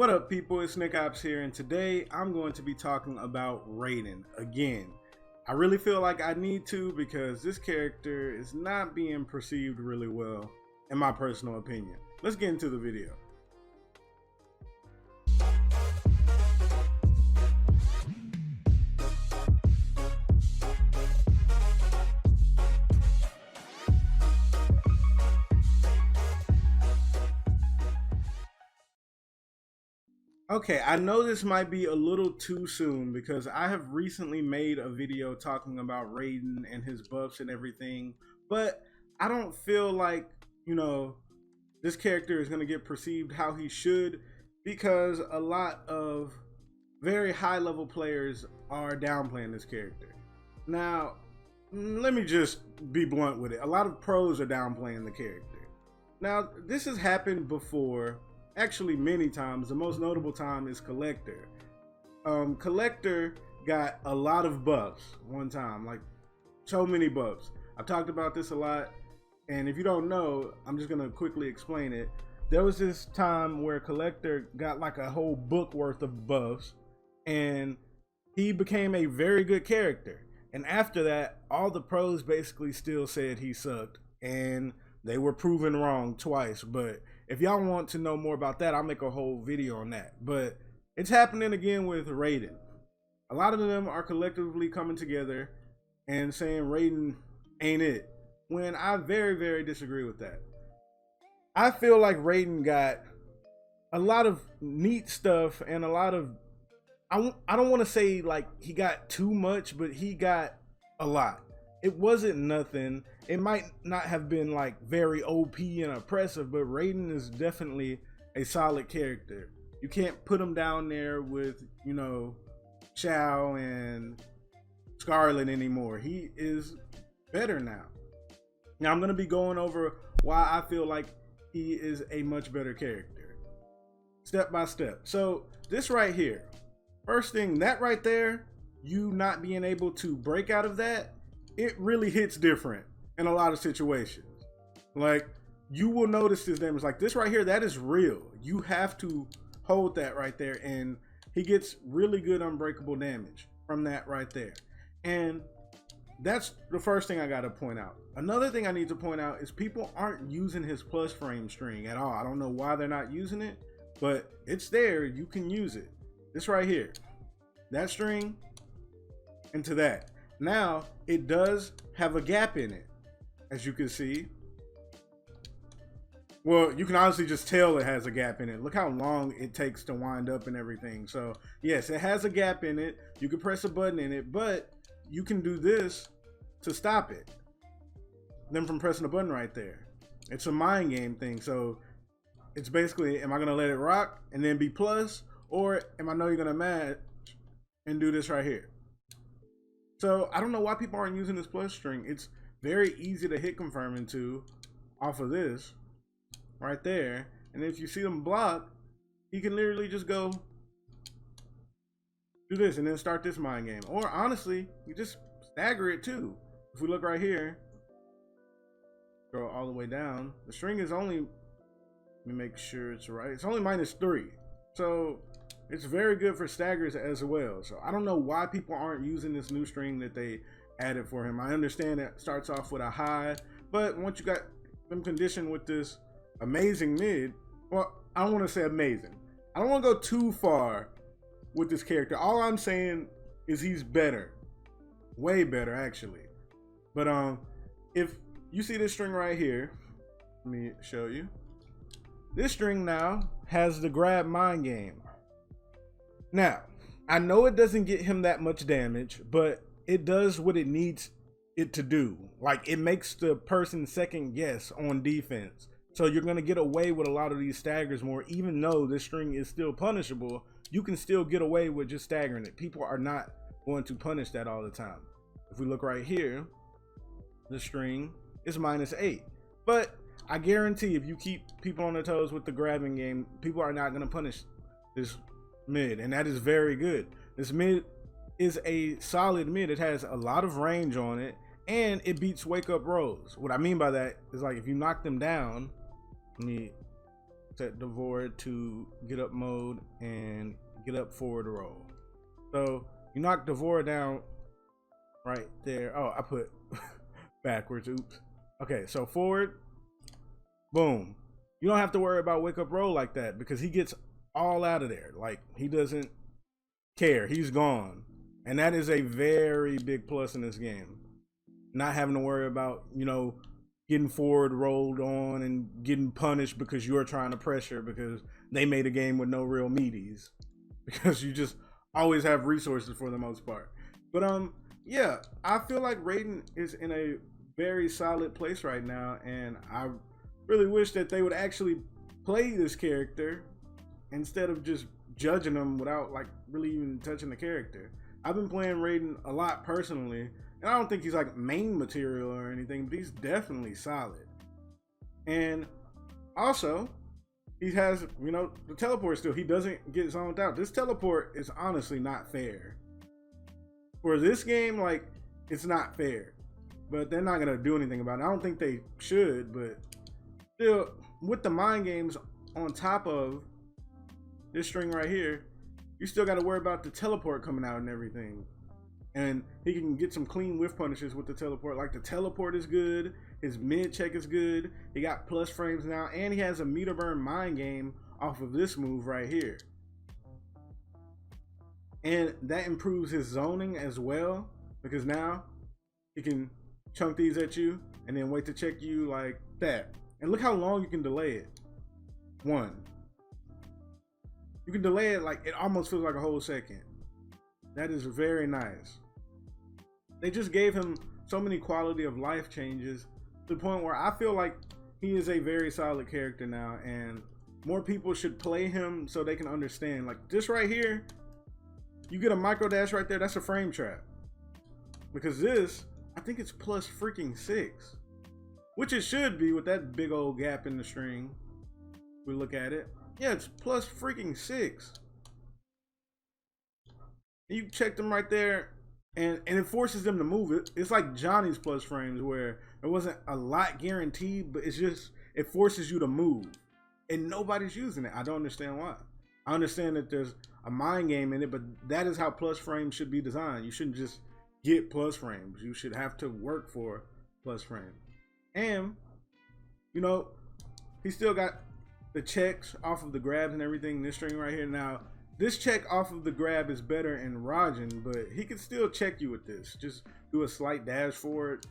What up, people? It's Nickopz here, and today I'm going to be talking about Raiden again. I really feel like I need to because this character is not being perceived really well, in my personal opinion. Let's get into the video. Okay, I know this might be a little too soon because I have recently made a video talking about Raiden and his buffs and everything, but I don't feel like, this character is going to get perceived how he should because a lot of very high level players are downplaying this character. Now, let me just be blunt with it. A lot of pros are downplaying the character. Now, this has happened before. Actually, many times. The most notable time is Collector. Collector got a lot of buffs one time, like so many buffs. I've talked about this a lot, and if you don't know, I'm just gonna quickly explain it. There was this time where Collector got like a whole book worth of buffs, and he became a very good character. And after that, all the pros basically still said he sucked, and they were proven wrong twice. But if y'all want to know more about that, I'll make a whole video on that. But it's happening again with Raiden. A lot of them are collectively coming together and saying Raiden ain't it, when I very, very disagree with that. I feel like Raiden got a lot of neat stuff and a lot of, I don't want to say like he got too much, but he got a lot. It wasn't nothing. It might not have been like very OP and oppressive, but Raiden is definitely a solid character. You can't put him down there with, Shao and Scarlet anymore. He is better now. Now I'm going to be going over why I feel like he is a much better character, step by step. So this right here, first thing, that right there, you not being able to break out of that, it really hits different in a lot of situations. Like, you will notice this damage, like this right here, that is real. You have to hold that right there, and he gets really good unbreakable damage from that right there. And that's the first thing I got to point out. Another thing I need to point out is people aren't using his plus frame string at all. I don't know why they're not using it, but it's there. You can use it. This right here, that string into that. Now, it does have a gap in it, as you can see. Well, you can honestly just tell it has a gap in it. Look how long it takes to wind up and everything. So, yes, it has a gap in it. You can press a button in it, but you can do this to stop it. Then from pressing the button right there. It's a mind game thing. So, it's basically, am I going to let it rock and then be plus? Or am I know you're going to match and do this right here? So I don't know why people aren't using this plus string. It's very easy to hit confirm into off of this right there. And if you see them block, you can literally just go do this and then start this mind game. Or honestly, you just stagger it too. If we look right here, go all the way down. The string is only, let me make sure it's right. It's only -3. So it's very good for staggers as well. So I don't know why people aren't using this new string that they added for him. I understand it starts off with a high, but once you got them conditioned with this amazing mid, well, I don't want to say amazing. I don't want to go too far with this character. All I'm saying is he's better. Way better, actually. But if you see this string right here, let me show you. This string now has the grab mind game. Now, I know it doesn't get him that much damage, but it does what it needs it to do. Like, it makes the person second guess on defense. So you're going to get away with a lot of these staggers more. Even though this string is still punishable, you can still get away with just staggering it. People are not going to punish that all the time. If we look right here, the string is -8. But I guarantee if you keep people on their toes with the grabbing game, people are not going to punish this mid, and that is very good. This mid is a solid mid. It has a lot of range on it, and it beats wake up rolls. What I mean by that is, like, if you knock them down, let me set Devoured to get up mode and get up forward roll. So you knock Devoured down right there. Oh, I put backwards, oops. Okay, so forward, boom. You don't have to worry about wake up roll like that because he gets all out of there. Like, he doesn't care, he's gone. And that is a very big plus in this game. Not having to worry about, you know, getting forward rolled on and getting punished because you're trying to pressure because they made a game with no real meaties. Because you just always have resources for the most part. But yeah, I feel like Raiden is in a very solid place right now, and I really wish that they would actually play this character instead of just judging him without like really even touching the character. I've been playing Raiden a lot personally, and I don't think he's like main material or anything, but he's definitely solid. And also, he has, you know, the teleport still. He doesn't get zoned out. This teleport is honestly not fair. For this game, like, it's not fair. But they're not going to do anything about it. I don't think they should, but still, with the mind games on top of this string right here, you still got to worry about the teleport coming out and everything. And he can get some clean whiff punishes with the teleport. Like, the teleport is good. His mid check is good. He got plus frames now. And he has a meter burn mind game off of this move right here. And that improves his zoning as well. Because now he can chunk these at you and then wait to check you like that. And look how long you can delay it. 1. You can delay it like it almost feels like a whole second. That is very nice. They just gave him so many quality of life changes to the point where I feel like he is a very solid character now, and more people should play him so they can understand. Like this right here, you get a micro dash right there, that's a frame trap. Because this, I think it's plus freaking 6. Which it should be with that big old gap in the string. We look at it. Yeah, it's plus freaking 6. You check them right there, and it forces them to move it. It's like Johnny's plus frames where it wasn't a lot guaranteed, but it's just, it forces you to move. And nobody's using it. I don't understand why. I understand that there's a mind game in it, but that is how plus frames should be designed. You shouldn't just get plus frames. You should have to work for plus frames. And, you know, he still got the checks off of the grabs and everything. This string right here. Now, this check off of the grab is better in Raiden, but he can still check you with this. Just do a slight dash forward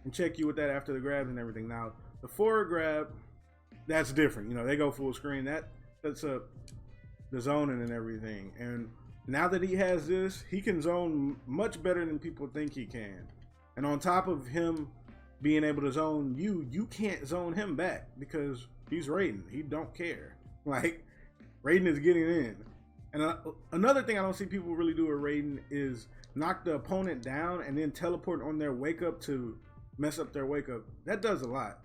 and check you with that after the grabs and everything. Now, the forward grab, that's different. You know, they go full screen. That sets up the zoning and everything. And now that he has this, he can zone much better than people think he can. And on top of him being able to zone you, you can't zone him back because he's Raiden. He don't care. Like, Raiden is getting in. And another thing I don't see people really do with Raiden is knock the opponent down and then teleport on their wake up to mess up their wake up. That does a lot.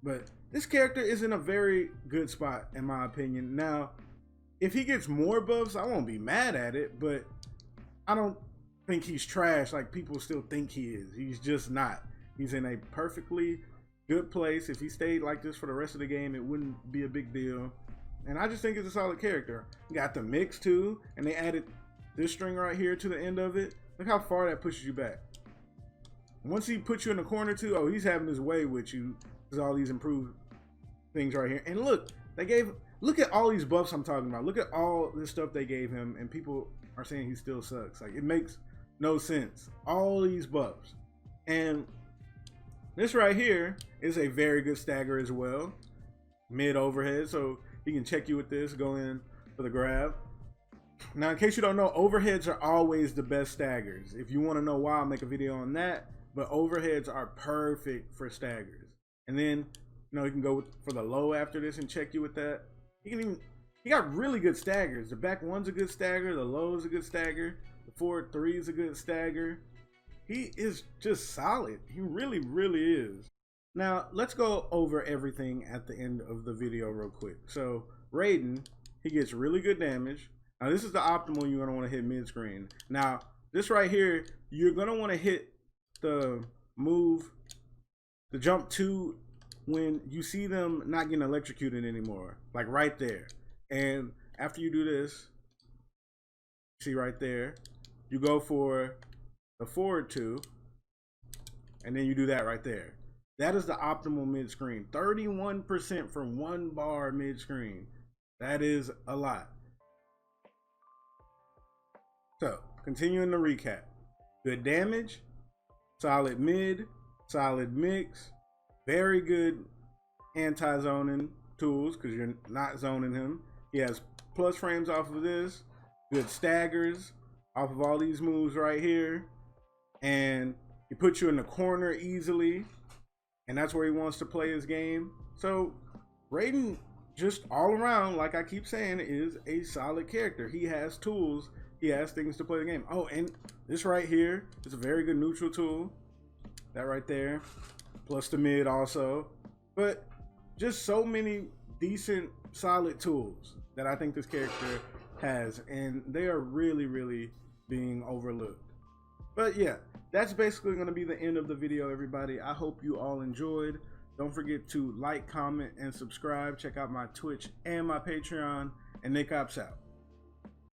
But this character is in a very good spot in my opinion. Now, if he gets more buffs, I won't be mad at it, but I don't think he's trash like people still think he is. He's just not. He's in a perfectly good place. If he stayed like this for the rest of the game, it wouldn't be a big deal. And I just think it's a solid character. Got the mix too, and they added this string right here to the end of it. Look how far that pushes you back. Once he puts you in the corner too, oh, he's having his way with you. There's all these improved things right here. And look, look at all these buffs I'm talking about. Look at all this stuff they gave him, and people are saying he still sucks. Like, it makes no sense. All these buffs. And this right here is a very good stagger as well. Mid overhead, so he can check you with this, go in for the grab. Now, in case you don't know, overheads are always the best staggers. If you want to know why, I'll make a video on that. But overheads are perfect for staggers. And then, you know, you can go for the low after this and check you with that. He got really good staggers. The back one's a good stagger. The low is a good stagger. The forward 3 is a good stagger. He is just solid. He really, really is. Now, let's go over everything at the end of the video real quick. So, Raiden, he gets really good damage. Now, this is the optimal you're going to want to hit mid-screen. Now, this right here, you're going to want to hit the move, the jump 2 when you see them not getting electrocuted anymore, like right there. And after you do this, see right there, you go for the forward 2, and then you do that right there. That is the optimal mid-screen. 31% for 1 bar mid-screen. That is a lot. So, continuing the recap. Good damage, solid mid, solid mix, very good anti-zoning tools because you're not zoning him. He has plus frames off of this, good staggers off of all these moves right here, and he puts you in the corner easily, and that's where he wants to play his game. So Raiden, just all around, like I keep saying, is a solid character. He has tools, he has things to play the game. Oh, and this right here is a very good neutral tool. That right there, plus the mid also. But just so many decent, solid tools that I think this character has, and they are really, really being overlooked. But yeah, that's basically going to be the end of the video, everybody. I hope you all enjoyed. Don't forget to like, comment, and subscribe. Check out my Twitch and my Patreon, and Nickopz out.